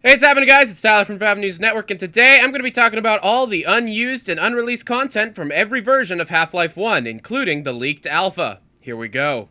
Hey, what's happening, guys? It's Tyler from Valve News Network, and today I'm going to be talking about all the unused and unreleased content from every version of Half-Life 1, including the leaked alpha. Here we go.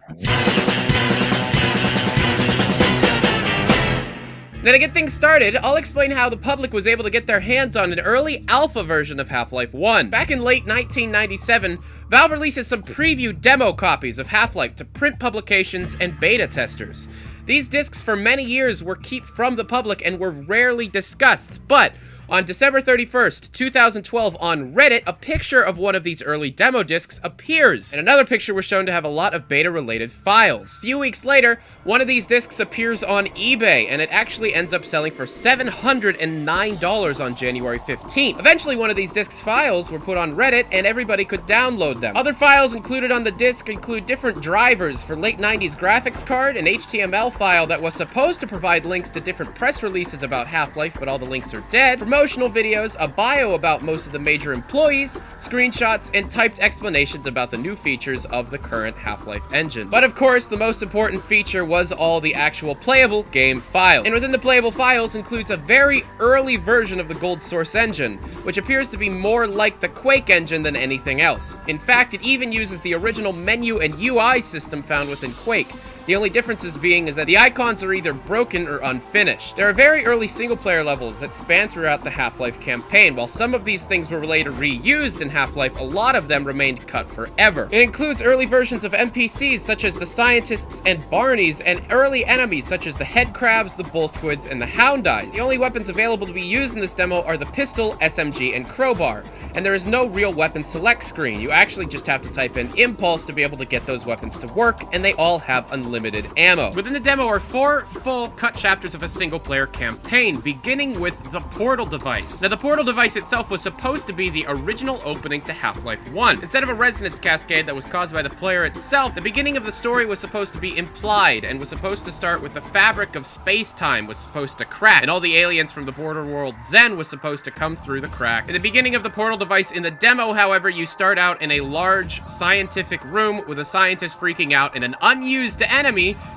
Now, to get things started, I'll explain how the public was able to get their hands on an early alpha version of Half-Life 1. Back in late 1997, Valve releases some preview demo copies of Half-Life to print publications and beta testers. These discs for many years were kept from the public and were rarely discussed, but on December 31st, 2012, on Reddit, a picture of one of these early demo discs appears, and another picture was shown to have a lot of beta-related files. A few weeks later, one of these discs appears on eBay, and it actually ends up selling for $709 on January 15th. Eventually, one of these discs' files were put on Reddit, and everybody could download them. Other files included on the disc include different drivers for late 90s graphics card, an HTML file that was supposed to provide links to different press releases about Half-Life, but all the links are dead, promotional videos, a bio about most of the major employees, screenshots, and typed explanations about the new features of the current Half-Life engine. But of course, the most important feature was all the actual playable game files. And within the playable files includes a very early version of the Gold Source engine, which appears to be more like the Quake engine than anything else. In fact, it even uses the original menu and UI system found within Quake. The only differences being is that the icons are either broken or unfinished. There are very early single-player levels that span throughout the Half-Life campaign. While some of these things were later reused in Half-Life, a lot of them remained cut forever. It includes early versions of NPCs such as the scientists and Barneys, and early enemies such as the head crabs, the bull squids, and the hound eyes. The only weapons available to be used in this demo are the pistol, SMG, and crowbar, and there is no real weapon select screen. You actually just have to type in impulse to be able to get those weapons to work, and they all have unlimited ammo. Within the demo are 4 full cut chapters of a single-player campaign, beginning with the portal device. Now, the portal device itself was supposed to be the original opening to Half-Life 1. Instead of a resonance cascade that was caused by the player itself, the beginning of the story was supposed to be implied and was supposed to start with the fabric of space-time was supposed to crack, and all the aliens from the border world Zen was supposed to come through the crack. In the beginning of the portal device in the demo, however, you start out in a large scientific room with a scientist freaking out and an unused enemy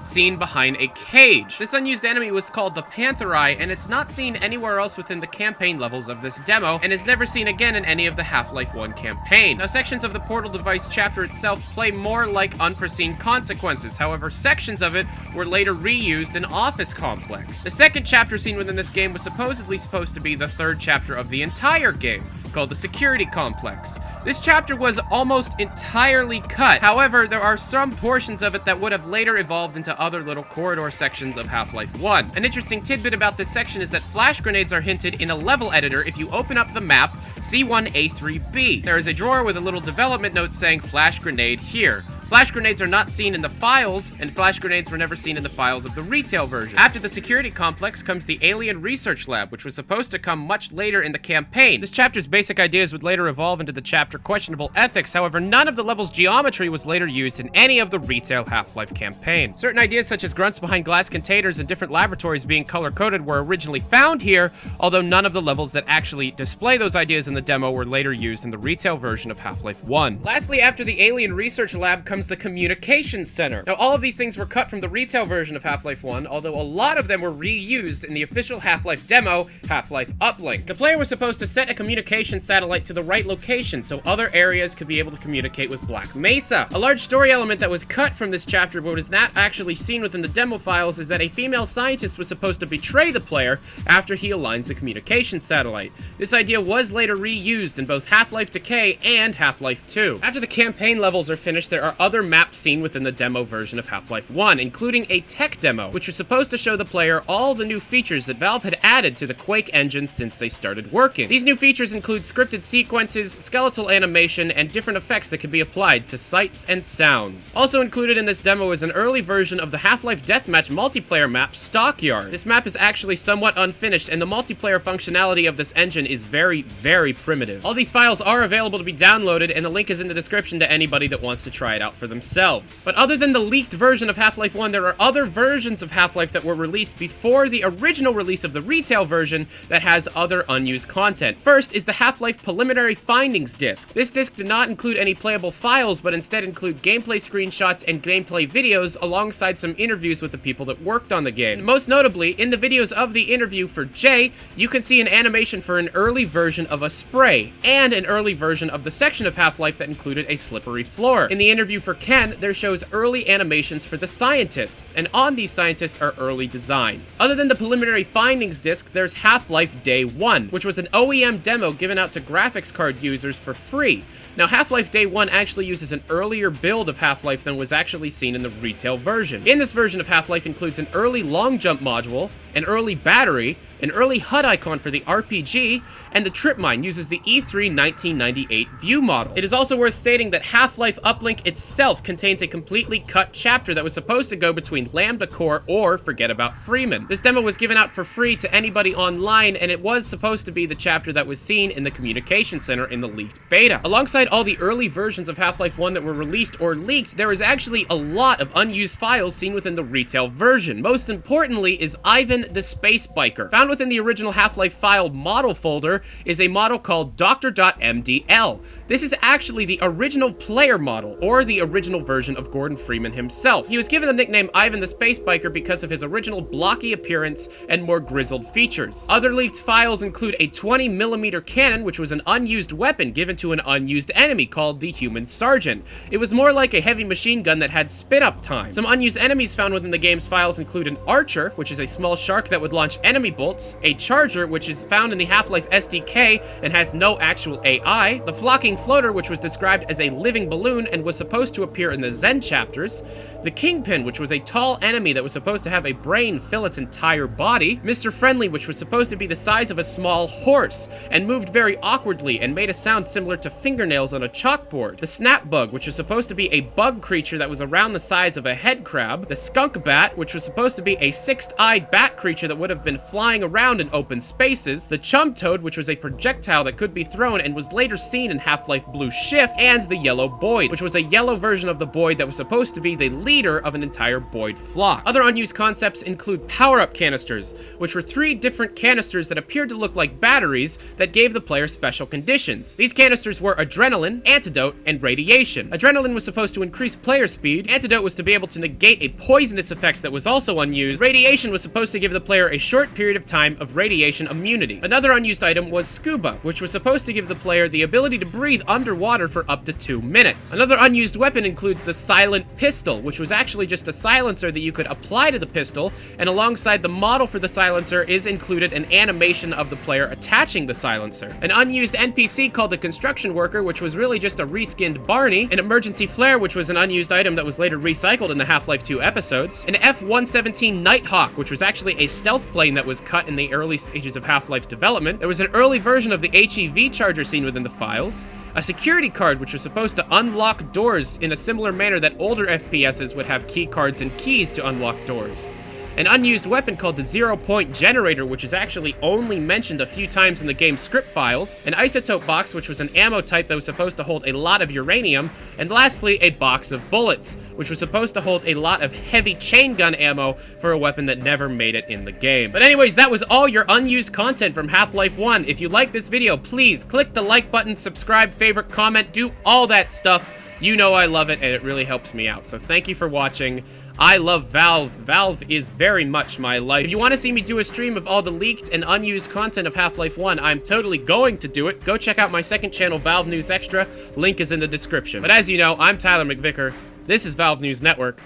seen behind a cage. This unused enemy was called the Panther Eye, and it's not seen anywhere else within the campaign levels of this demo, and is never seen again in any of the Half-Life 1 campaign. Now, sections of the portal device chapter itself play more like unforeseen consequences. However, sections of it were later reused in Office Complex. The second chapter seen within this game was supposedly supposed to be the third chapter of the entire game, called the Security Complex. This chapter was almost entirely cut. However, there are some portions of it that would have later evolved into other little corridor sections of Half-Life 1. An interesting tidbit about this section is that flash grenades are hinted in a level editor if you open up the map C1A3B. There is a drawer with a little development note saying flash grenade here. Flash grenades are not seen in the files, and flash grenades were never seen in the files of the retail version. After the security complex comes the Alien Research Lab, which was supposed to come much later in the campaign. This chapter's basic ideas would later evolve into the chapter Questionable Ethics. However, none of the level's geometry was later used in any of the retail Half-Life campaign. Certain ideas such as grunts behind glass containers and different laboratories being color-coded were originally found here, although none of the levels that actually display those ideas in the demo were later used in the retail version of Half-Life 1. Lastly, after the Alien Research Lab comes the Communications Center. Now, all of these things were cut from the retail version of Half-Life 1, although a lot of them were reused in the official Half-Life demo, Half-Life Uplink. The player was supposed to set a communication satellite to the right location so other areas could be able to communicate with Black Mesa. A large story element that was cut from this chapter but is not actually seen within the demo files is that a female scientist was supposed to betray the player after he aligns the communication satellite. This idea was later reused in both Half-Life Decay and Half-Life 2. After the campaign levels are finished, there are other maps seen within the demo version of Half-Life 1, including a tech demo, which was supposed to show the player all the new features that Valve had added to the Quake engine since they started working. These new features include scripted sequences, skeletal animation, and different effects that can be applied to sights and sounds. Also included in this demo is an early version of the Half-Life Deathmatch multiplayer map, Stockyard. This map is actually somewhat unfinished, and the multiplayer functionality of this engine is very, very primitive. All these files are available to be downloaded, and the link is in the description to anybody that wants to try it out for themselves. But other than the leaked version of Half-Life 1, there are other versions of Half-Life that were released before the original release of the retail version that has other unused content. First is the Half-Life Preliminary Findings disc. This disc did not include any playable files, but instead include gameplay screenshots and gameplay videos alongside some interviews with the people that worked on the game. Most notably, in the videos of the interview for Jay, you can see an animation for an early version of a spray, and an early version of the section of Half-Life that included a slippery floor. In the interview for Ken, there shows early animations for the scientists, and on these scientists are early designs. Other than the Preliminary Findings disc, there's Half-Life Day 1, which was an OEM demo given out to graphics card users for free. Now, Half-Life Day 1 actually uses an earlier build of Half-Life than was actually seen in the retail version. In this version of Half-Life includes an early long jump module, an early battery, an early HUD icon for the RPG, and the trip mine uses the E3 1998 view model. It is also worth stating that Half-Life Uplink itself contains a completely cut chapter that was supposed to go between Lambda Core or Forget About Freeman. This demo was given out for free to anybody online, and it was supposed to be the chapter that was seen in the Communication Center in the leaked beta. Alongside all the early versions of Half-Life 1 that were released or leaked, there is actually a lot of unused files seen within the retail version. Most importantly is Ivan the Space Biker. Found within the original Half-Life file model folder is a model called Dr.MDL. This is actually the original player model, or the original version of Gordon Freeman himself. He was given the nickname Ivan the Space Biker because of his original blocky appearance and more grizzled features. Other leaked files include a 20mm cannon, which was an unused weapon given to an unused enemy called the Human Sergeant. It was more like a heavy machine gun that had spin-up time. Some unused enemies found within the game's files include an Archer, which is a small shark that would launch enemy bolts, a Charger, which is found in the Half-Life SDK and has no actual AI, the Flocking Floater, which was described as a living balloon and was supposed to appear in the Zen chapters, the Kingpin, which was a tall enemy that was supposed to have a brain fill its entire body, Mr. Friendly, which was supposed to be the size of a small horse and moved very awkwardly and made a sound similar to fingernails on a chalkboard, the Snap Bug, which was supposed to be a bug creature that was around the size of a head crab, the Skunk Bat, which was supposed to be a six-eyed bat creature that would have been flying around in open spaces, the Chum Toad, which was a projectile that could be thrown and was later seen in Half-Life Blue Shift, and the Yellow Boyd, which was a yellow version of the Boyd that was supposed to be the leader of an entire Boyd flock. Other unused concepts include power-up canisters, which were 3 different canisters that appeared to look like batteries that gave the player special conditions. These canisters were Adrenaline, Antidote, and Radiation. Adrenaline was supposed to increase player speed, Antidote was to be able to negate a poisonous effect that was also unused, Radiation was supposed to give the player a short period of time of radiation immunity. Another unused item was Scuba, which was supposed to give the player the ability to breathe underwater for up to 2 minutes. Another unused weapon includes the Silent Pistol, which was actually just a silencer that you could apply to the pistol, and alongside the model for the silencer is included an animation of the player attaching the silencer. An unused NPC called the Construction Worker, which was really just a reskinned Barney, an Emergency Flare, which was an unused item that was later recycled in the Half-Life 2 episodes, an F-117 Nighthawk, which was actually a stealth plane that was cut in the early stages of Half-Life's development. There was an early version of the HEV charger seen within the files, a security card which was supposed to unlock doors in a similar manner that older FPSs would have key cards and keys to unlock doors, an unused weapon called the 0-point generator, which is actually only mentioned a few times in the game's script files, an isotope box, which was an ammo type that was supposed to hold a lot of uranium, and lastly, a box of bullets, which was supposed to hold a lot of heavy chain gun ammo for a weapon that never made it in the game. But anyways, that was all your unused content from Half-Life 1. If you like this video, please click the like button, subscribe, favorite, comment, do all that stuff. You know I love it, and it really helps me out. So thank you for watching. I love Valve. Valve is very much my life. If you want to see me do a stream of all the leaked and unused content of Half-Life 1, I'm totally going to do it. Go check out my second channel, Valve News Extra. Link is in the description. But as you know, I'm Tyler McVicker. This is Valve News Network.